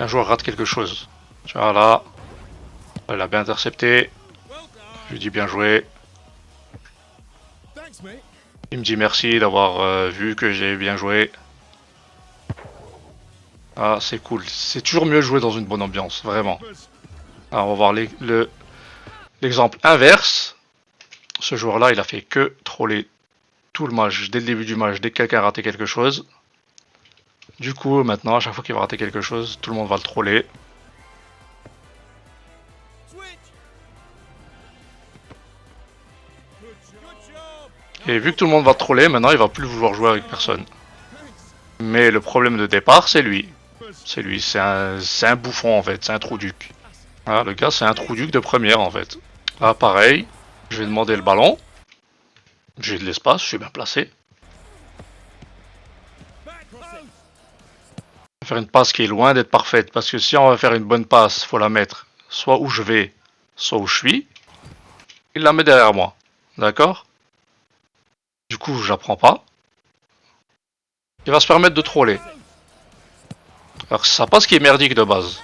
joueur rate quelque chose. Tu vois là, il a bien intercepté, je lui dis bien joué. Il me dit merci d'avoir vu que j'ai bien joué. Ah c'est cool, c'est toujours mieux de jouer dans une bonne ambiance, vraiment. Alors on va voir l'exemple inverse. Ce joueur-là, il a fait que troller tout le match, dès le début du match, dès que quelqu'un a raté quelque chose. Du coup, maintenant, à chaque fois qu'il va rater quelque chose, tout le monde va le troller. Et vu que tout le monde va troller, maintenant, il va plus vouloir jouer avec personne. Mais le problème de départ, c'est lui. C'est lui, c'est un bouffon en fait, c'est un trou-duc. Voilà, le gars, c'est un trou-duc de première en fait. Là, pareil. Je vais demander le ballon. J'ai de l'espace, je suis bien placé. Faire une passe qui est loin d'être parfaite, parce que si on va faire une bonne passe, faut la mettre soit où je vais, soit où je suis. Il la met derrière moi, d'accord? Du coup, je la prends pas. Il va se permettre de troller. Alors c'est sa passe qui est merdique de base.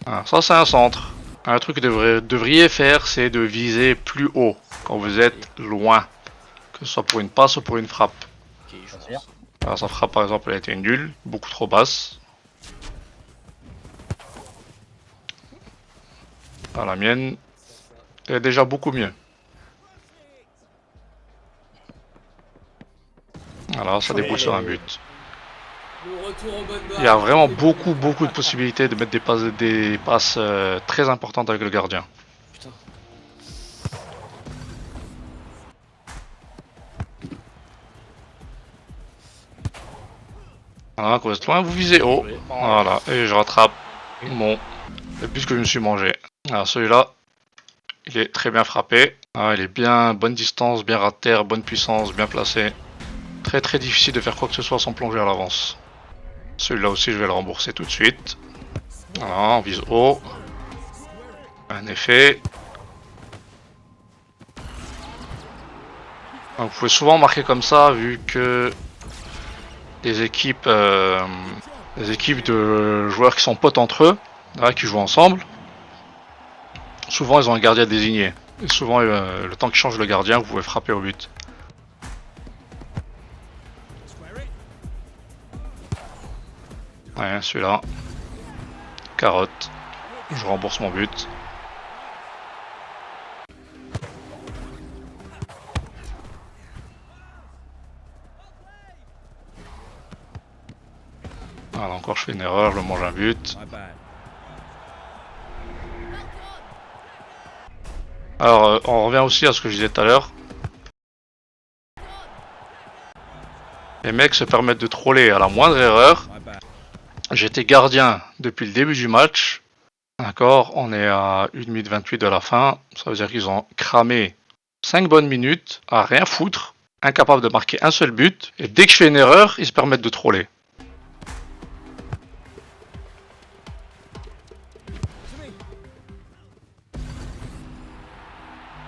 Ah, ça c'est un centre. Un truc que vous devriez faire, c'est de viser plus haut quand vous êtes loin. Que ce soit pour une passe ou pour une frappe. Alors sa frappe par exemple elle a été nulle, beaucoup trop basse. Alors, la mienne est déjà beaucoup mieux. Alors ça débouche sur un but. Il y a vraiment beaucoup de possibilités de mettre des passes très importantes avec le gardien. Putain. Voilà, quand vous êtes loin, vous visez haut. Voilà, et je rattrape le but que je me suis mangé. Alors celui-là, il est très bien frappé. Ah, il est bien, bonne distance, bien ras de terre, bonne puissance, bien placé. Très difficile de faire quoi que ce soit sans plonger à l'avance. Celui-là aussi, je vais le rembourser tout de suite. Voilà, on vise haut. Un effet. Donc, vous pouvez souvent marquer comme ça, vu que les équipes de joueurs qui sont potes entre eux, là, qui jouent ensemble, souvent ils ont un gardien désigné. Et souvent, le temps qu'ils changent le gardien, vous pouvez frapper au but. Ouais, celui-là. Carotte. Je rembourse mon but. Voilà, encore je fais une erreur, je mange un but. Alors, on revient aussi à ce que je disais tout à l'heure. Les mecs se permettent de troller à la moindre erreur. J'étais gardien depuis le début du match. D'accord, on est à 1 minute 28 de la fin. Ça veut dire qu'ils ont cramé 5 bonnes minutes à rien foutre, incapables de marquer un seul but. Et dès que je fais une erreur, ils se permettent de troller.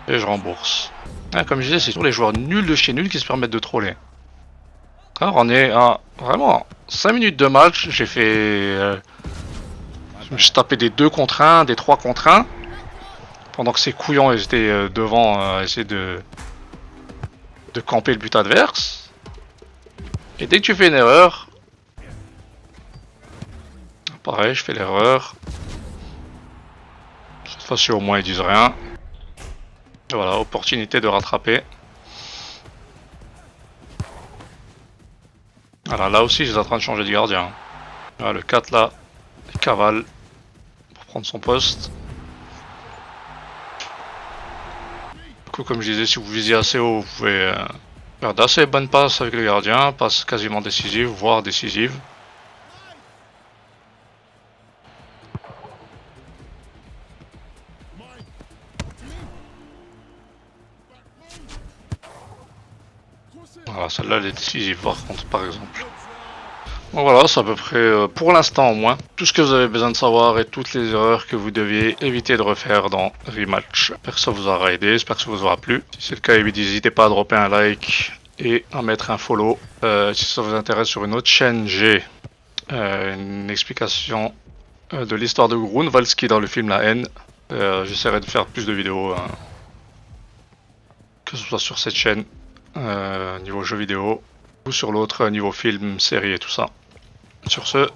Et je rembourse. Ah, comme je disais, c'est toujours les joueurs nuls de chez nuls qui se permettent de troller. Alors on est à vraiment 5 minutes de match. J'ai fait... je me suis tapé des 2 contre 1, des 3 contre 1. Pendant que ces couillons ils étaient devant à essayer de camper le but adverse. Et dès que tu fais une erreur... Pareil, je fais l'erreur. Cette fois-ci au moins ils disent rien. Et voilà, opportunité de rattraper. Voilà, là aussi, ils sont en train de changer de gardien. Voilà, le 4 là, il cavale pour prendre son poste. Du coup, comme je disais, si vous visez assez haut, vous pouvez faire d'assez bonnes passes avec le gardien, passes quasiment décisives, voire décisives. Voilà, celle-là elle est décisive par contre, par exemple. Bon voilà, c'est à peu près, pour l'instant au moins, tout ce que vous avez besoin de savoir et toutes les erreurs que vous deviez éviter de refaire dans Rematch. J'espère que ça vous aura aidé, j'espère que ça vous aura plu. Si c'est le cas, n'hésitez pas à dropper un like et à mettre un follow. Si ça vous intéresse, sur une autre chaîne, j'ai une explication de l'histoire de Grunwaldski dans le film La Haine. J'essaierai de faire plus de vidéos, que ce soit sur cette chaîne, niveau jeux vidéo, ou sur l'autre niveau film, série et tout ça. Sur ce,